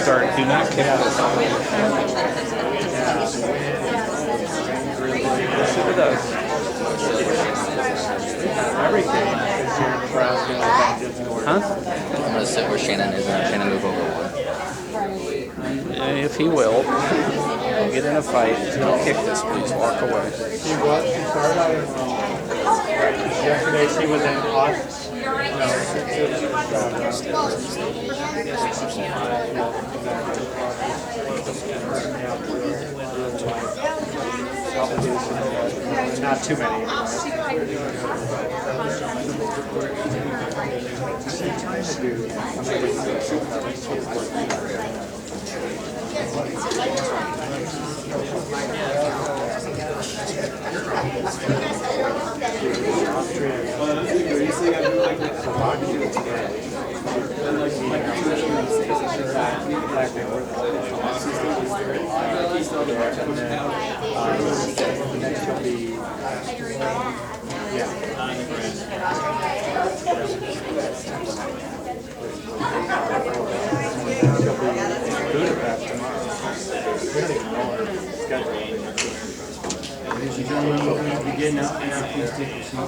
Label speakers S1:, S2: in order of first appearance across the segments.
S1: start. Do not kick this. Yes, it does.
S2: Everything is here in Nebraska.
S1: Huh?
S3: I'm gonna sit where Shannon is, and Shannon move over one.
S1: If he will, he'll get in a fight. Don't kick this, please. Walk away.
S2: She was. She started out in yesterday. She was in Austin. Not too many.
S4: Ladies and gentlemen, we're going to begin now. Please take your seats.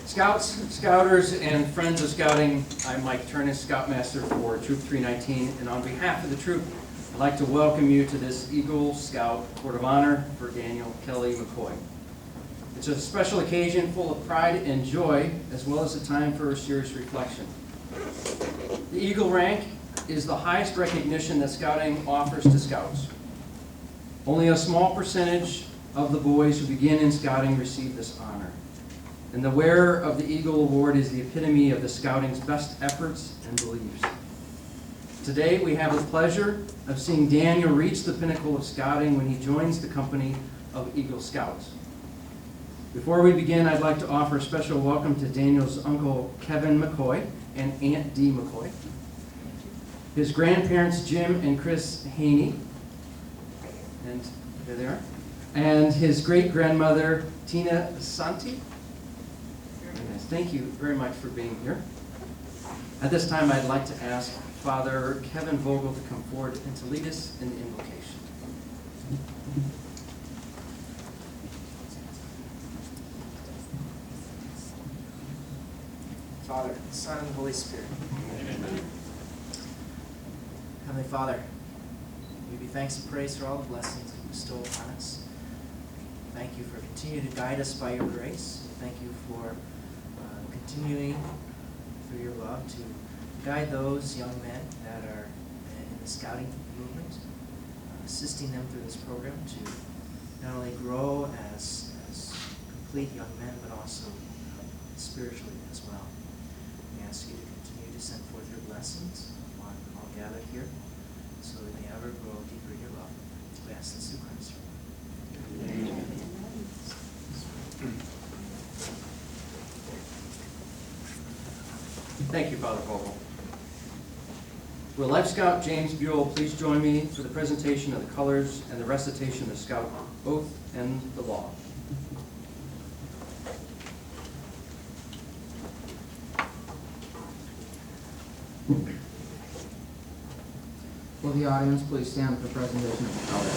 S4: Scouts, Scouters, and friends of Scouting, I'm Mike Turnus, Scoutmaster for Troop 319, and on behalf of the troop, I'd like to welcome you to this Eagle Scout Court of Honor for Daniel Kelly McCoy. It's a special occasion full of pride and joy, as well as a time for serious reflection. The Eagle rank is the highest recognition that Scouting offers to Scouts. Only a small percentage of the boys who begin in Scouting receive this honor. And the wearer of the Eagle Award is the epitome of the Scouting's best efforts and beliefs. Today, we have the pleasure of seeing Daniel reach the pinnacle of Scouting when he joins the company of Eagle Scouts. Before we begin, I'd like to offer a special welcome to Daniel's uncle, Kevin McCoy, and Aunt Dee McCoy, his grandparents, Jim and Chris Haney, and there they are, and his great-grandmother, Tina Santi. Very nice. Thank you very much for being here. At this time, I'd like to ask Father Kevin Vogel to come forward and to lead us in the invocation.
S5: Father, Son, and Holy Spirit. Amen. Heavenly Father, we give you thanks and praise for all the blessings that you bestow upon us. Thank you for continuing to guide us by your grace. Thank you for continuing through your love to guide those young men that are in the Scouting movement, assisting them through this program to not only grow as complete young men, but also spiritually as well. We ask you to continue to send forth your blessings upon all gathered here, so we may ever grow deeper in your love. We ask this through Christ. Amen.
S4: Thank you, Father Vogel. Will Life Scout James Buell please join me for the presentation of the colors and the recitation of the Scout Oath and the Law.
S6: Will the audience please stand for the presentation of the colors.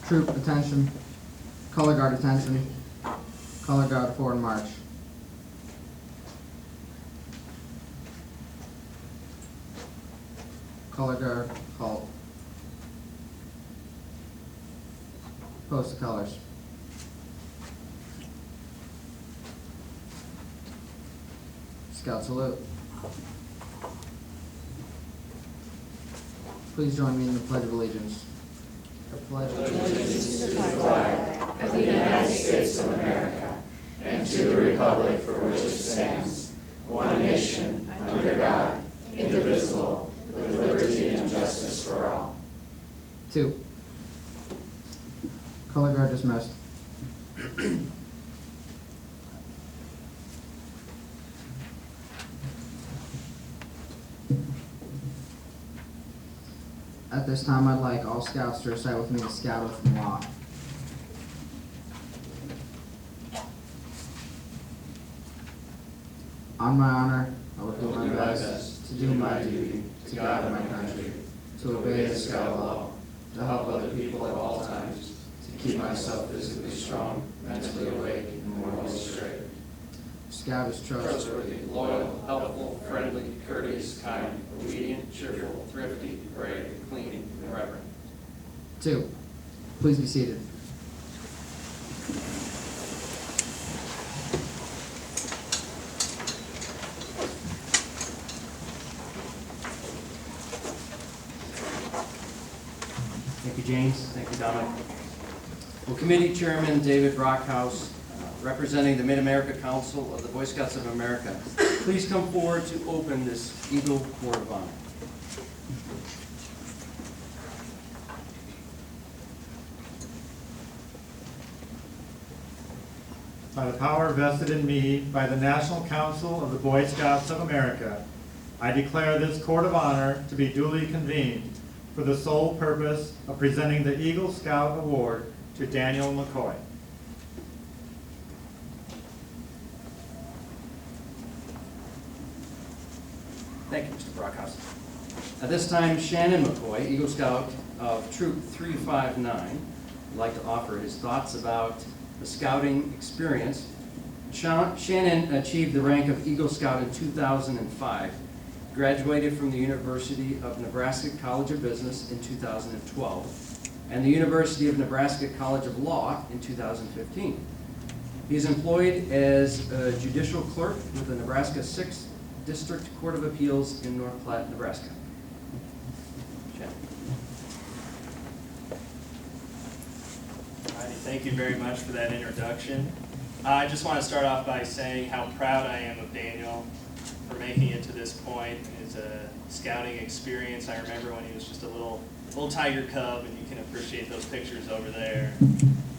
S6: Troop attention. Color guard attention. Color guard forward march. Color guard halt. Post the colors. Scout salute. Please join me in the Pledge of Allegiance. The Pledge of Allegiance
S7: to the flag of the United States of America and to the republic for which it stands, one nation, under God, indivisible, with liberty and justice for all.
S6: 2. Color guard dismissed. At this time, I'd like all scouts to recite with me the Scout Oath from law. On my honor, I will do my best to do my duty to God and my country, to obey the Scout law, to help other people at all times, to keep myself physically strong, mentally awake, and morally straight. Scout is
S1: Trustworthy, loyal, helpful, friendly, courteous, kind, obedient, cheerful, thrifty, brave, clean, and reverent.
S6: 2. Please be seated.
S4: Thank you, James. Thank you, Dominic. Will Committee Chairman David Brockhouse, representing the Mid-America Council of the Boy Scouts of America, please come forward to open this Eagle Court of Honor.
S2: By the power vested in me by the National Council of the Boy Scouts of America, I declare this Court of Honor to be duly convened for the sole purpose of presenting the Eagle Scout Award to Daniel McCoy.
S4: Thank you, Mr. Brockhouse. At this time, Shannon McCoy, Eagle Scout of Troop 359, would like to offer his thoughts about the scouting experience. Shannon achieved the rank of Eagle Scout in 2005, graduated from the University of Nebraska College of Business in 2012, and the University of Nebraska College of Law in 2015. He is employed as a judicial clerk with the Nebraska 6th District Court of Appeals in North Platte, Nebraska. Shannon.
S8: Alrighty, thank you very much for that introduction. I just want to start off by saying how proud I am of Daniel for making it to this point. It's a scouting experience. I remember when he was just a little tiger cub, and you can appreciate those pictures over there.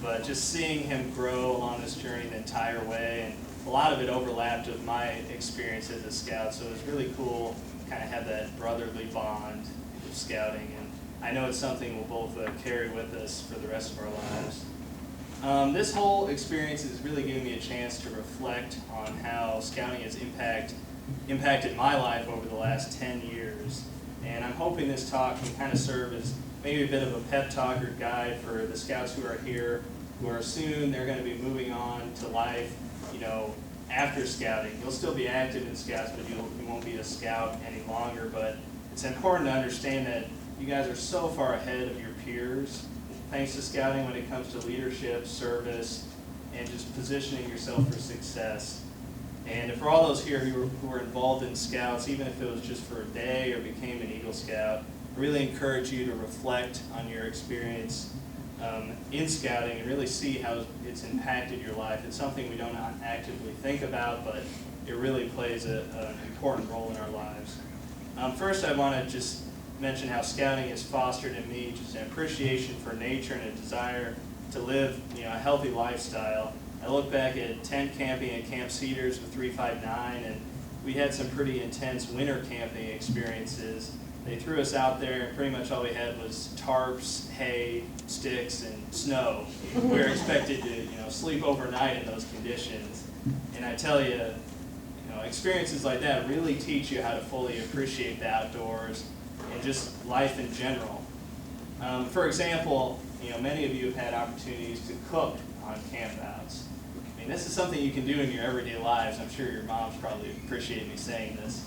S8: But just seeing him grow along this journey the entire way, and a lot of it overlapped with my experience as a scout, so it was really cool to kind of have that brotherly bond of scouting, and I know it's something we'll both carry with us for the rest of our lives. This whole experience has really given me a chance to reflect on how scouting has impacted my life over the last 10 years, and I'm hoping this talk can kind of serve as maybe a bit of a pep talk or guide for the scouts who are here, who are soon, they're going to be moving on to life, you know, after scouting. You'll still be active in scouts, but you won't be a scout any longer. But it's important to understand that you guys are so far ahead of your peers thanks to scouting when it comes to leadership, service, and just positioning yourself for success. And for all those here who were involved in scouts, even if it was just for a day or became an Eagle Scout, I really encourage you to reflect on your experience in scouting and really see how it's impacted your life. It's something we don't actively think about, but it really plays an important role in our lives. First, I want to just mention how scouting has fostered in me just an appreciation for nature and a desire to live, you know, a healthy lifestyle. I look back at tent camping at Camp Cedars with 359, and we had some pretty intense winter camping experiences. They threw us out there, and pretty much all we had was tarps, hay, sticks, and snow. We were expected to, you know, sleep overnight in those conditions. And I tell you, you know, experiences like that really teach you how to fully appreciate the outdoors and just life in general. For example, you know, many of you have had opportunities to cook on campouts. I mean, this is something you can do in your everyday lives. I'm sure your moms probably appreciate me saying this.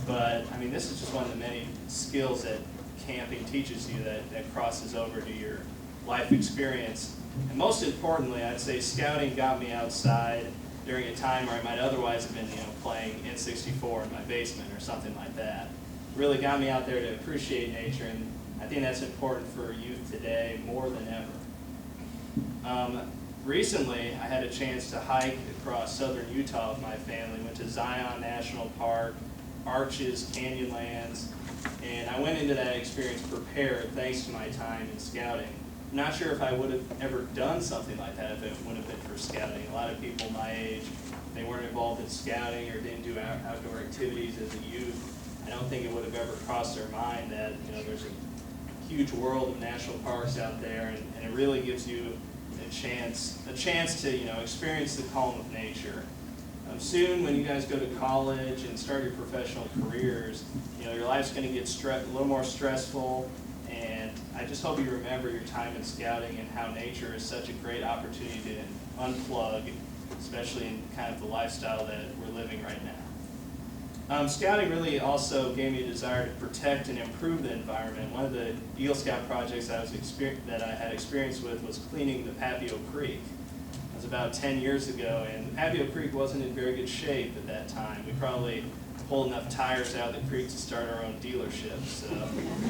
S8: But, I mean, this is just one of the many skills that camping teaches you that crosses over to your life experience. And most importantly, I'd say scouting got me outside during a time where I might otherwise have been, you know, playing N64 in my basement or something like that. It really got me out there to appreciate nature, and I think that's important for youth today more than ever. Recently, I had a chance to hike across southern Utah with my family. Went to Zion National Park, Arches, Canyonlands, and I went into that experience prepared thanks to my time in scouting. I'm not sure if I would have ever done something like that if it would have been for scouting. A lot of people my age, they weren't involved in scouting or didn't do outdoor activities as a youth. I don't think it would have ever crossed their mind that, you know, there's a huge world of national parks out there, and it really gives you a chance to, you know, experience the calm of nature. Soon, when you guys go to college and start your professional careers, you know, your life's going to get a little more stressful, and I just hope you remember your time in scouting and how nature is such a great opportunity to unplug, especially in kind of the lifestyle that we're living right now. Scouting really also gave me a desire to protect and improve the environment. One of the Eagle Scout projects that I had experience with was cleaning the Papio Creek. It was about 10 years ago, and Papio Creek wasn't in very good shape at that time. We probably pulled enough tires out of the creek to start our own dealership. So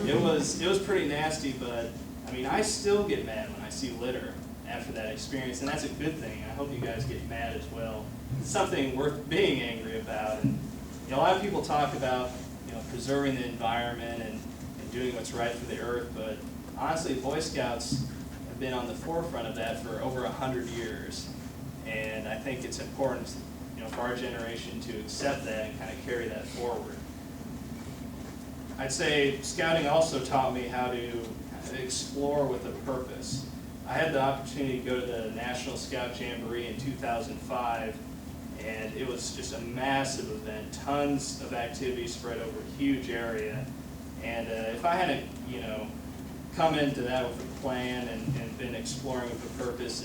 S8: it was pretty nasty, but I mean, I still get mad when I see litter after that experience, and that's a good thing. I hope you guys get mad as well. It's something worth being angry about. And you know, a lot of people talk about, you know, preserving the environment and doing what's right for the earth, but honestly, Boy Scouts have been on the forefront of that for over 100 years, and I think it's important, you know, for our generation to accept that and kind of carry that forward. I'd say scouting also taught me how to explore with a purpose. I had the opportunity to go to the National Scout Jamboree in 2005, and it was just a massive event, tons of activities spread over a huge area. And if I hadn't, you know, come into that with a plan and been exploring with a purpose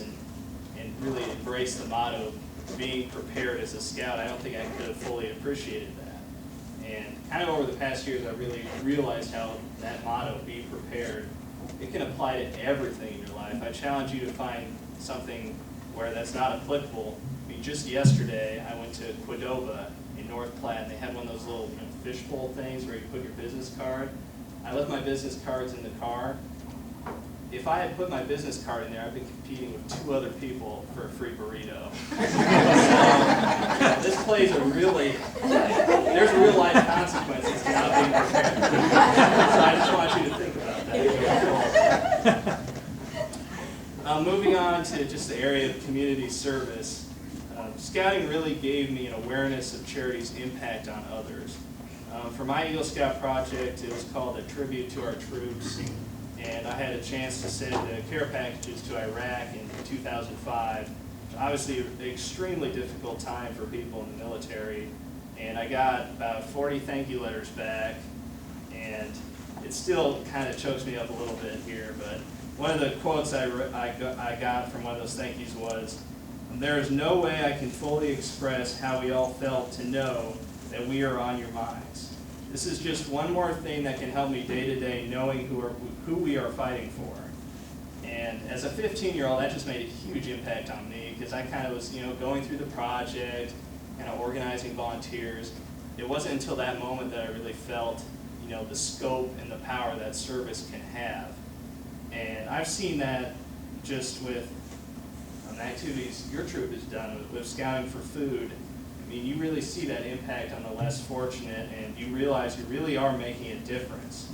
S8: and really embraced the motto of being prepared as a scout, I don't think I could have fully appreciated that. And kind of over the past years, I really realized how that motto, be prepared, it can apply to everything in your life. I challenge you to find something where that's not applicable. I mean, just yesterday, I went to Qdoba in North Platte, and they had one of those little, you know, fishbowl things where you put your business card. I left my business cards in the car. If I had put my business card in there, I'd been competing with 2 other people for a free burrito. So, this plays a really, there's real life consequences to not being prepared. So I just want you to think about that. Moving on to just the area of community service, scouting really gave me an awareness of charity's impact on others. For my Eagle Scout project, it was called A Tribute to Our Troops, and I had a chance to send care packages to Iraq in 2005. Obviously, an extremely difficult time for people in the military, and I got about 40 thank you letters back, and it still kind of chokes me up a little bit here, but one of the quotes I got from one of those thank yous was, "There is no way I can fully express how we all felt to know that we are on your minds. This is just one more thing that can help me day to day knowing who we are fighting for." And as a 15-year-old, that just made a huge impact on me, because I kind of was, you know, going through the project, kind of organizing volunteers. It wasn't until that moment that I really felt, you know, the scope and the power that service can have. And I've seen that just with activities your troop has done with scouting for food. I mean, you really see that impact on the less fortunate, and you realize you really are making a difference.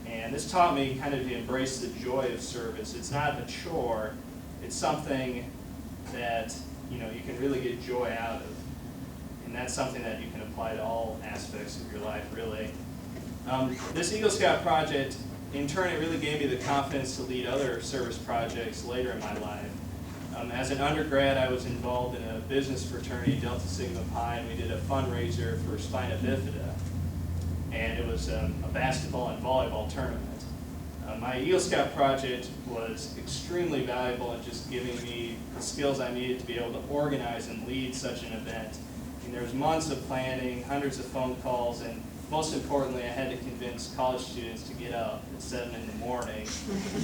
S8: And this taught me kind of to embrace the joy of service. It's not a chore, it's something that, you know, you can really get joy out of. And that's something that you can apply to all aspects of your life, really. This Eagle Scout project, in turn, it really gave me the confidence to lead other service projects later in my life. As an undergrad, I was involved in a business fraternity, Delta Sigma Pi, and we did a fundraiser for Spina Bifida. And it was a basketball and volleyball tournament. My Eagle Scout project was extremely valuable in just giving me the skills I needed to be able to organize and lead such an event. And there was months of planning, hundreds of phone calls, and most importantly, I had to convince college students to get up at 7 in the morning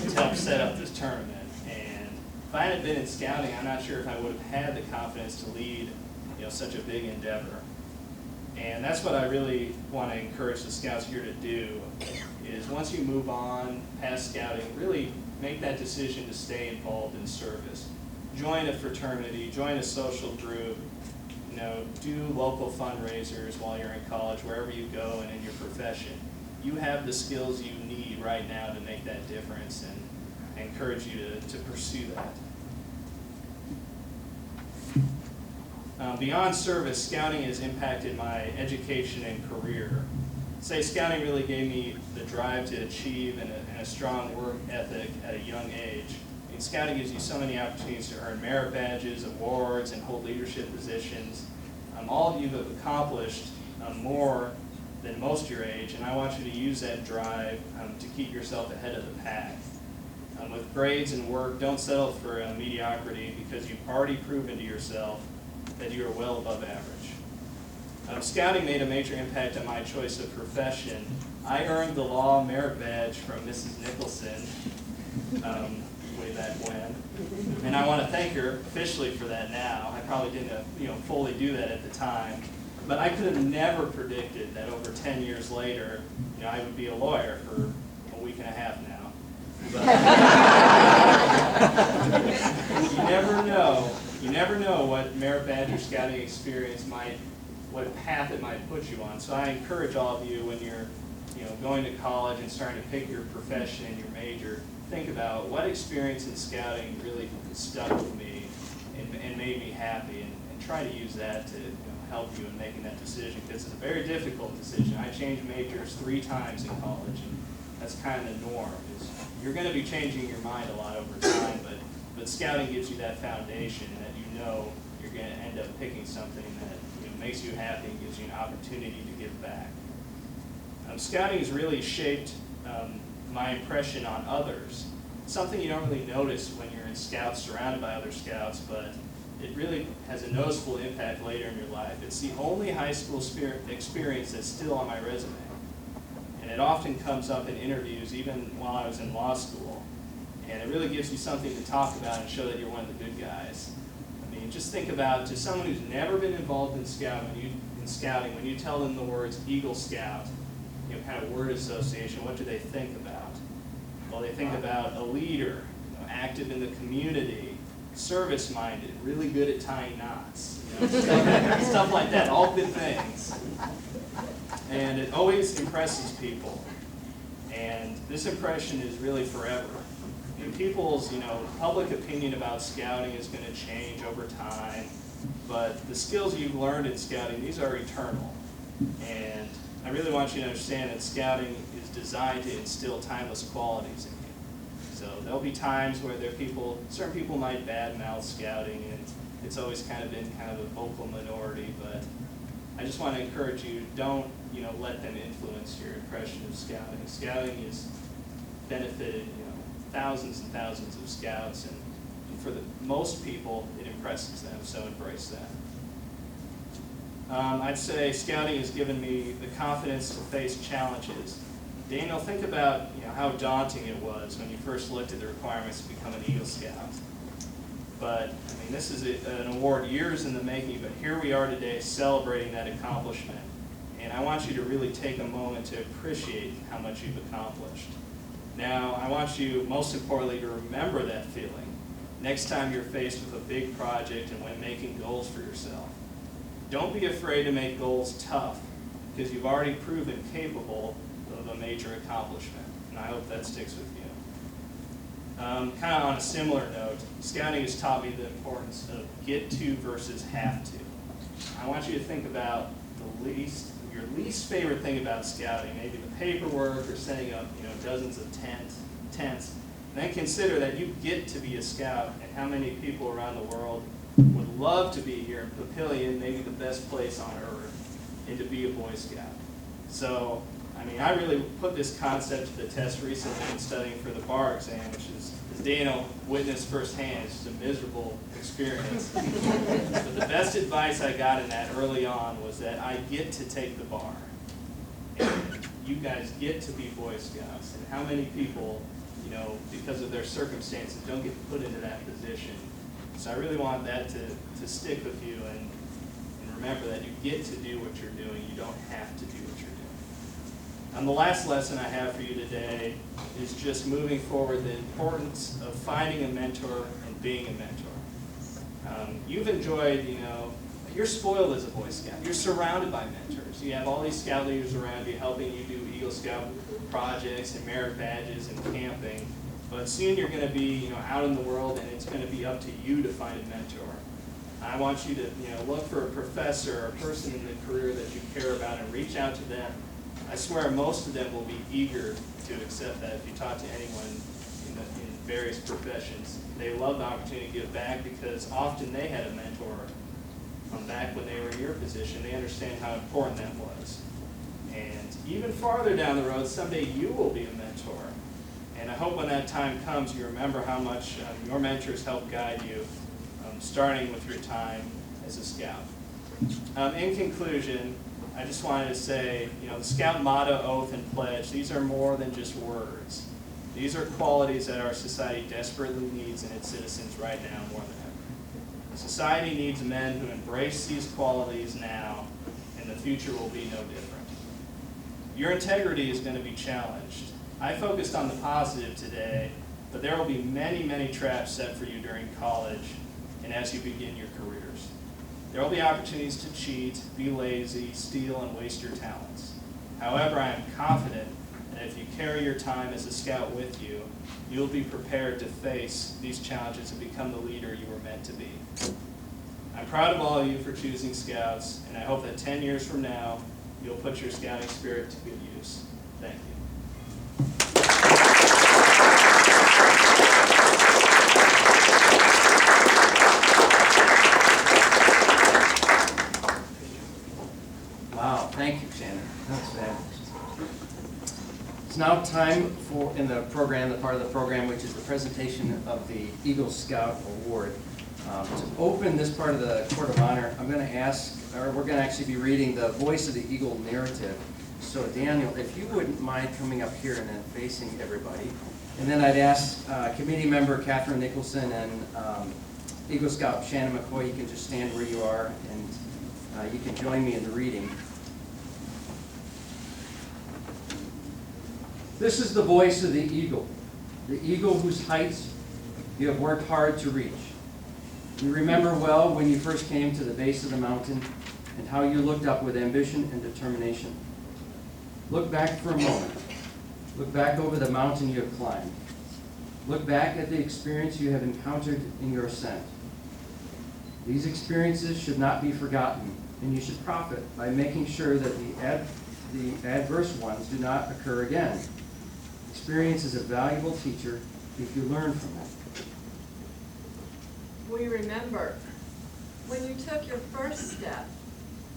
S8: to help set up this tournament. And if I hadn't been in scouting, I'm not sure if I would have had the confidence to lead, you know, such a big endeavor. And that's what I really want to encourage the scouts here to do, is once you move on past scouting, really make that decision to stay involved in service. Join a fraternity, join a social group, you know, do local fundraisers while you're in college, wherever you go and in your profession. You have the skills you need right now to make that difference, and I encourage you to pursue that. Beyond service, scouting has impacted my education and career. say Scouting really gave me the drive to achieve and a strong work ethic at a young age. I mean, Scouting gives you so many opportunities to earn merit badges, awards, and hold leadership positions. All of you have accomplished more than most your age, and I want you to use that drive to keep yourself ahead of the pack. With grades and work, don't settle for mediocrity, because you've already proven to yourself that you are well above average. Scouting made a major impact on my choice of profession. I earned the law merit badge from Mrs. Nicholson way back when, and I want to thank her officially for that now. I probably didn't fully do that at the time, but I could have never predicted that over 10 years later, I would be a lawyer for a week and a half now. But you never know what merit badge or scouting experience what path it might put you on. So I encourage all of you, when you're going to college and starting to pick your profession and your major, think about what experience in scouting really stuck with me and made me happy, and try to use that to help you in making that decision, because it's a very difficult decision. I changed majors 3 times in college, and that's kind of the norm. You're going to be changing your mind a lot over time, but scouting gives you that foundation that you're going to end up picking something that makes you happy and gives you an opportunity to give back. Scouting has really shaped my impression on others. It's something you don't really notice when you're in Scouts surrounded by other Scouts, but it really has a noticeable impact later in your life. It's the only high school experience that's still on my resume. And it often comes up in interviews, even while I was in law school. And it really gives you something to talk about and show that you're one of the good guys. I mean, just think about, to someone who's never been involved in scouting, when you tell them the words Eagle Scout, kind of word association, what do they think about? Well, they think about a leader, active in the community, service-minded, really good at tying knots, stuff like that, all good things. And it always impresses people. And this impression is really forever. People's public opinion about scouting is going to change over time, but the skills you've learned in scouting, these are eternal. And I really want you to understand that scouting is designed to instill timeless qualities in you. So there'll be times where certain people might badmouth scouting, and it's always kind of been a vocal minority, but I just want to encourage you, don't let them influence your impression of scouting. Scouting has benefited thousands and thousands of Scouts, and for most people it impresses them, so embrace that. I'd say scouting has given me the confidence to face challenges. Daniel, think about how daunting it was when you first looked at the requirements to become an Eagle Scout. But I mean, this is an award years in the making, but here we are today celebrating that accomplishment. And I want you to really take a moment to appreciate how much you've accomplished. Now, I want you, most importantly, to remember that feeling next time you're faced with a big project and when making goals for yourself. Don't be afraid to make goals tough, because you've already proven capable of a major accomplishment, and I hope that sticks with you. Kind of on a similar note, scouting has taught me the importance of get to versus have to. I want you to think about your least favorite thing about scouting, maybe the paperwork or setting up dozens of tents, and then consider that you get to be a scout, and how many people around the world would love to be here in Papillion, maybe the best place on earth, and to be a Boy Scout. So, I mean, I really put this concept to the test recently in studying for the bar exam, which is, as Daniel witnessed firsthand, it's just a miserable experience. But the best advice I got in that early on was that I get to take the bar. And you guys get to be Boy Scouts. And how many people, because of their circumstances, don't get put into that position. So I really want that to stick with you, and remember that you get to do what you're doing. You don't have to do what you're doing. And the last lesson I have for you today is just moving forward, the importance of finding a mentor and being a mentor. You've enjoyed, you're spoiled as a Boy Scout. You're surrounded by mentors. You have all these Scout leaders around you helping you do Eagle Scout projects and merit badges and camping. But soon you're going to be out in the world, and it's going to be up to you to find a mentor. I want you to look for a professor or a person in the career that you care about and reach out to them I swear most of them will be eager to accept that. If you talk to anyone in various professions, they love the opportunity to give back because often they had a mentor from back when they were in your position. They understand how important that was. And even farther down the road, someday you will be a mentor. And I hope when that time comes, you remember how much your mentors helped guide you, starting with your time as a scout. In conclusion, I just wanted to say, the Scout motto, oath, and pledge, these are more than just words. These are qualities that our society desperately needs in its citizens right now more than ever. The society needs men who embrace these qualities now, and the future will be no different. Your integrity is going to be challenged. I focused on the positive today, but there will be many, many traps set for you during college and as you begin your careers. There will be opportunities to cheat, be lazy, steal, and waste your talents. However, I am confident that if you carry your time as a scout with you, you'll be prepared to face these challenges and become the leader you were meant to be. I'm proud of all of you for choosing Scouts, and I hope that 10 years from now, you'll put your scouting spirit to good use. Thank you.
S4: Wow, thank you, Shannon. That's fabulous. It's now time for, in the program, the part of the program which is the presentation of the Eagle Scout Award. To open this part of the Court of Honor, I'm going to ask, or we're going to actually be reading the Voice of the Eagle narrative. So Daniel, if you wouldn't mind coming up here and then facing everybody. And then I'd ask committee member Catherine Nicholson and Eagle Scout Shannon McCoy, you can just stand where you are and you can join me in the reading. This is the voice of the eagle whose heights you have worked hard to reach. You remember well when you first came to the base of the mountain and how you looked up with ambition and determination. Look back for a moment. Look back over the mountain you have climbed. Look back at the experience you have encountered in your ascent. These experiences should not be forgotten, and you should profit by making sure that the adverse ones do not occur again. Experience is a valuable teacher if you learn from it.
S9: We remember when you took your first step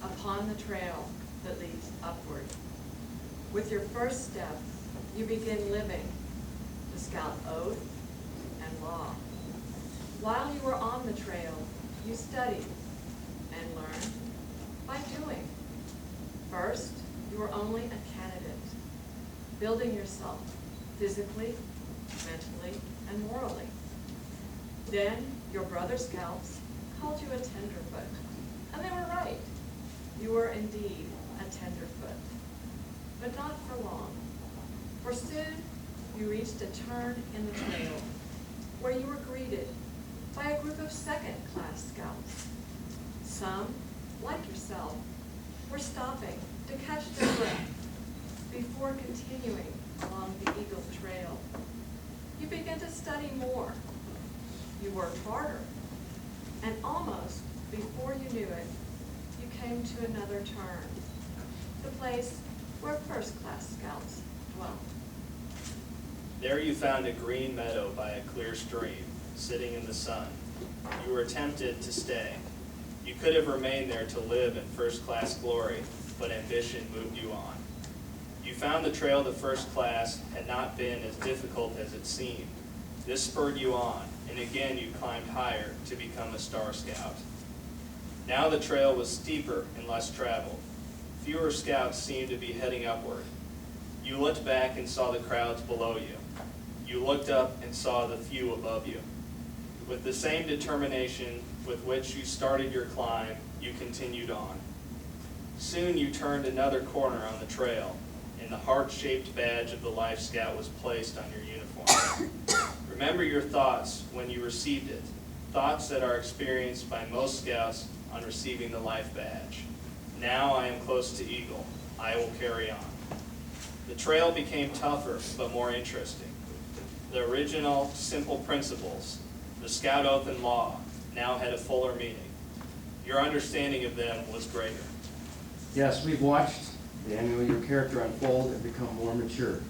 S9: upon the trail that leads upward. With your first step, you begin living the Scout oath and law. While you were on the trail, you studied and learned by doing. First, you were only a candidate, building yourself physically, mentally, and morally. Then, your brother scouts called you a tenderfoot, and they were right. You were indeed a tenderfoot, but not for long. For soon, you reached a turn in the trail where you were greeted by a group of second-class scouts. Some, like yourself, were stopping to catch their breath before continuing along the Eagle Trail. You began to study more. You worked harder, and almost before you knew it, you came to another turn, the place where first-class scouts dwelt.
S8: There you found a green meadow by a clear stream, sitting in the sun. You were tempted to stay. You could have remained there to live in first-class glory, but ambition moved you on. You found the trail to first class had not been as difficult as it seemed. This spurred you on, and again you climbed higher to become a Star Scout. Now the trail was steeper and less traveled. Fewer scouts seemed to be heading upward. You looked back and saw the crowds below you. You looked up and saw the few above you. With the same determination with which you started your climb, you continued on. Soon you turned another corner on the trail, and the heart-shaped badge of the Life Scout was placed on your uniform. Remember your thoughts when you received it, thoughts that are experienced by most scouts on receiving the Life Badge. Now I am close to Eagle. I will carry on. The trail became tougher, but more interesting. The original, simple principles, the Scout Oath and Law, now had a fuller meaning. Your understanding of them was greater.
S4: Yes, we've watched Daniel, your character unfold and become more mature.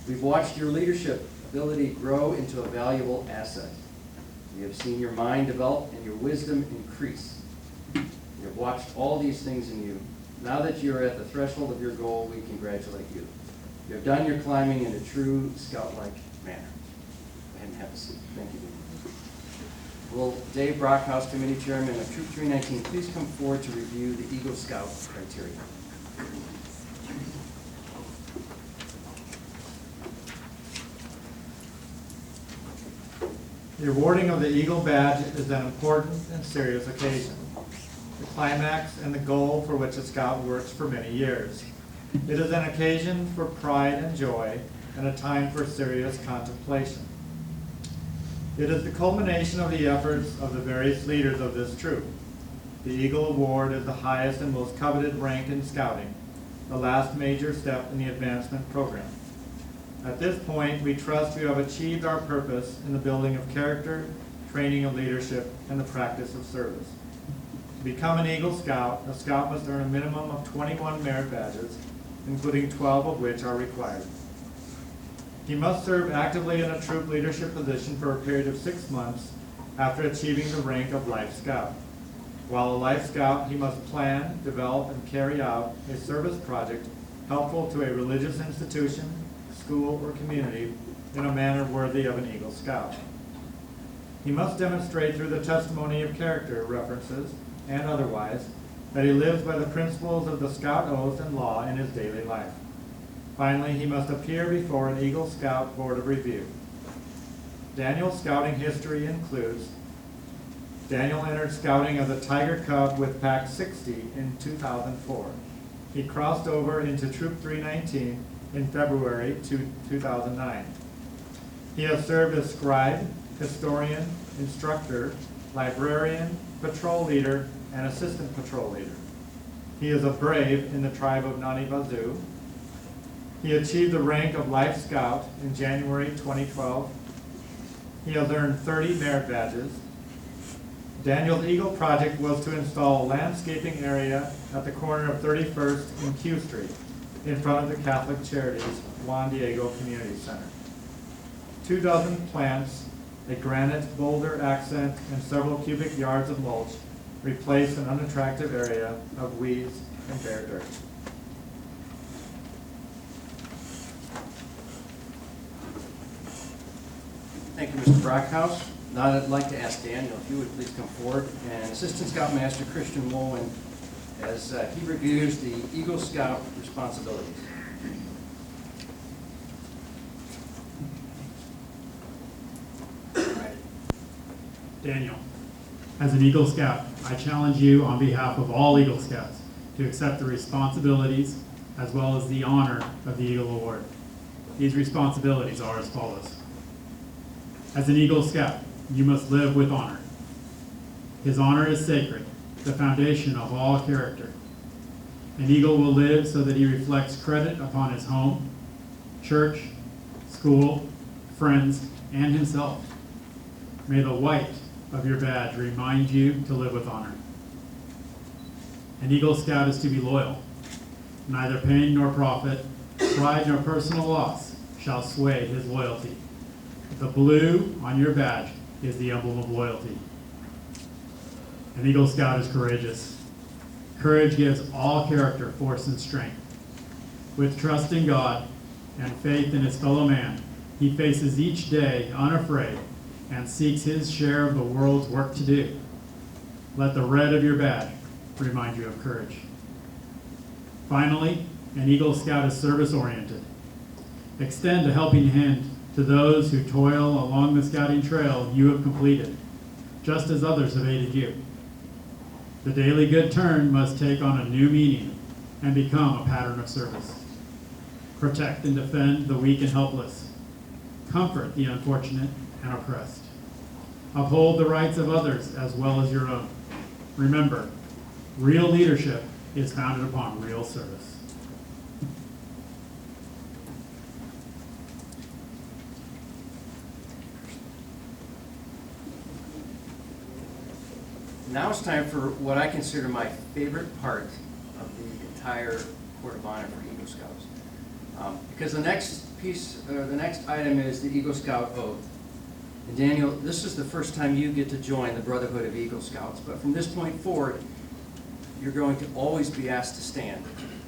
S4: We've watched your leadership ability grow into a valuable asset. We have seen your mind develop and your wisdom increase. We have watched all these things in you. Now that you are at the threshold of your goal, we congratulate you. You have done your climbing in a true scout-like manner. Go ahead and have a seat. Thank you. Will Dave Brockhouse, Committee Chairman of Troop 319, please come forward to review the Eagle Scout criteria?
S2: The awarding of the Eagle Badge is an important and serious occasion, the climax and the goal for which a scout works for many years. It is an occasion for pride and joy and a time for serious contemplation. It is the culmination of the efforts of the various leaders of this troop. The Eagle Award is the highest and most coveted rank in scouting, the last major step in the advancement program. At this point, we trust we have achieved our purpose in the building of character, training of leadership, and the practice of service. To become an Eagle Scout, a scout must earn a minimum of 21 merit badges, including 12 of which are required. He must serve actively in a troop leadership position for a period of 6 months after achieving the rank of Life Scout. While a Life Scout, he must plan, develop, and carry out a service project helpful to a religious institution, school, or community in a manner worthy of an Eagle Scout. He must demonstrate through the testimony of character references and otherwise that he lives by the principles of the Scout Oath and law in his daily life. Finally, he must appear before an Eagle Scout Board of Review. Daniel's scouting history includes: Daniel entered scouting as a Tiger Cub with Pack 60 in 2004. He crossed over into Troop 319 in February 2009. He has served as scribe, historian, instructor, librarian, patrol leader, and assistant patrol leader. He is a brave in the tribe of Nani Vazoo. He achieved the rank of Life Scout in January 2012. He has earned 30 merit badges. Daniel's Eagle project was to install a landscaping area at the corner of 31st and Q Street in front of the Catholic Charities Juan Diego Community Center. 24 plants, a granite boulder accent, and several cubic yards of mulch replace an unattractive area of weeds and bare dirt.
S4: Thank you, Mr. Brockhouse. Now I'd like to ask Daniel if you would please come forward, and Assistant Scoutmaster Christian Woolman as he reviews the Eagle Scout responsibilities.
S10: Daniel, as an Eagle Scout, I challenge you on behalf of all Eagle Scouts to accept the responsibilities as well as the honor of the Eagle Award. These responsibilities are as follows. As an Eagle Scout, you must live with honor. His honor is sacred, the foundation of all character. An Eagle will live so that he reflects credit upon his home, church, school, friends, and himself. May the white of your badge remind you to live with honor. An Eagle Scout is to be loyal. Neither pain nor profit, pride nor personal loss shall sway his loyalty. The blue on your badge is the emblem of loyalty. An Eagle Scout is courageous. Courage gives all character force and strength. With trust in God and faith in his fellow man, he faces each day unafraid and seeks his share of the world's work to do. Let the red of your badge remind you of courage. Finally, an Eagle Scout is service-oriented. Extend a helping hand to those who toil along the scouting trail you have completed, just as others have aided you. The daily good turn must take on a new meaning and become a pattern of service. Protect and defend the weak and helpless. Comfort the unfortunate and oppressed. Uphold the rights of others as well as your own. Remember, real leadership is founded upon real service.
S4: Now it's time for what I consider my favorite part of the entire Court of Honor for Eagle Scouts. Because the next the next item is the Eagle Scout oath. And Daniel, this is the first time you get to join the Brotherhood of Eagle Scouts, but from this point forward, you're going to always be asked to stand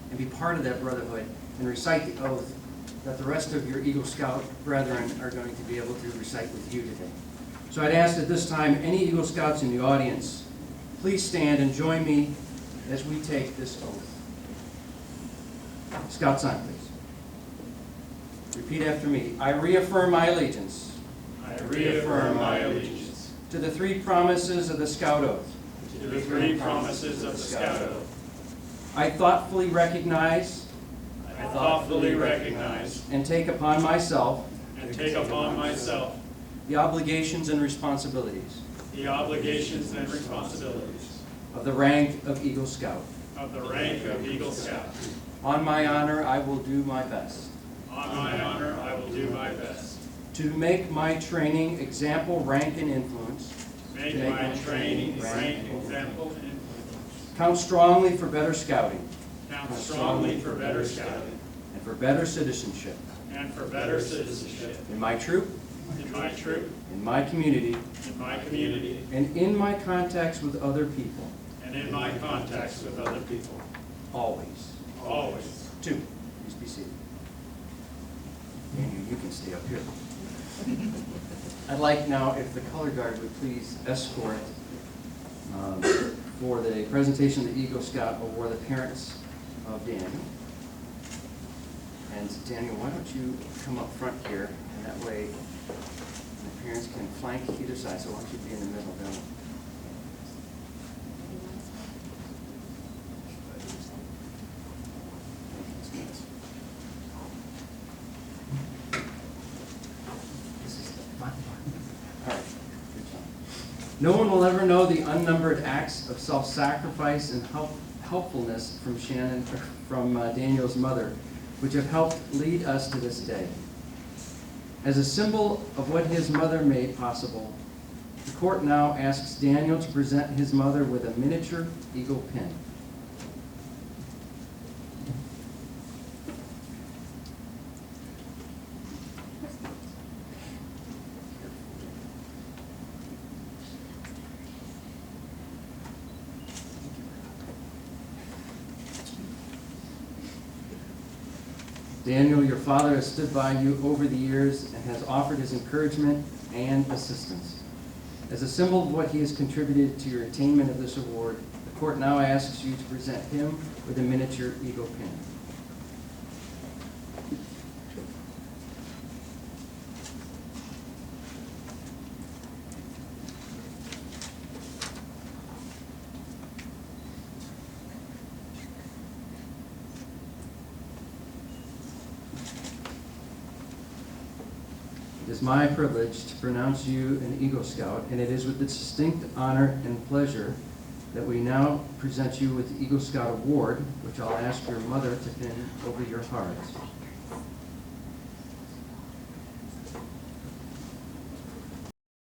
S4: and be part of that brotherhood and recite the oath that the rest of your Eagle Scout brethren are going to be able to recite with you today. So I'd ask at this time, any Eagle Scouts in the audience, please stand and join me as we take this oath. Scout sign, please. Repeat after me. I reaffirm my allegiance
S1: I reaffirm my allegiance
S4: to the three promises of the Scout Oath.
S1: to the three promises of the Scout Oath.
S4: I thoughtfully recognize
S1: I thoughtfully recognize
S4: and take upon myself
S1: and take upon myself
S4: the obligations and responsibilities
S1: the obligations and responsibilities
S4: of the rank of Eagle Scout.
S1: of the rank of Eagle Scout.
S4: On my honor, I will do my best
S1: On my honor, I will do my best
S4: to make my training example, rank, and influence.
S1: make my training rank, example, and influence.
S4: Count strongly for better scouting
S1: Count strongly for better scouting
S4: and for better citizenship
S1: and for better citizenship
S4: in my troop,
S1: in my troop,
S4: in my community,
S1: in my community,
S4: and in my contacts with other people.
S1: and in my contacts with other people.
S4: Always.
S1: Always.
S4: 2, please be seated. Daniel, you can stay up here. I'd like now if the color guard would please escort for the presentation of the Eagle Scout Award the parents of Daniel. And Daniel, why don't you come up front here, and that way the parents can flank either side, so why don't you be in the middle down. All right, good job. No one will ever know the unnumbered acts of self-sacrifice and helpfulness from Daniel's mother, which have helped lead us to this day. As a symbol of what his mother made possible, the court now asks Daniel to present his mother with a miniature eagle pin. Daniel, your father has stood by you over the years and has offered his encouragement and assistance. As a symbol of what he has contributed to your attainment of this award, the court now asks you to present him with a miniature eagle pin. It is my privilege to pronounce you an Eagle Scout, and it is with distinct honor and pleasure that we now present you with the Eagle Scout Award, which I'll ask your mother to pin over your heart.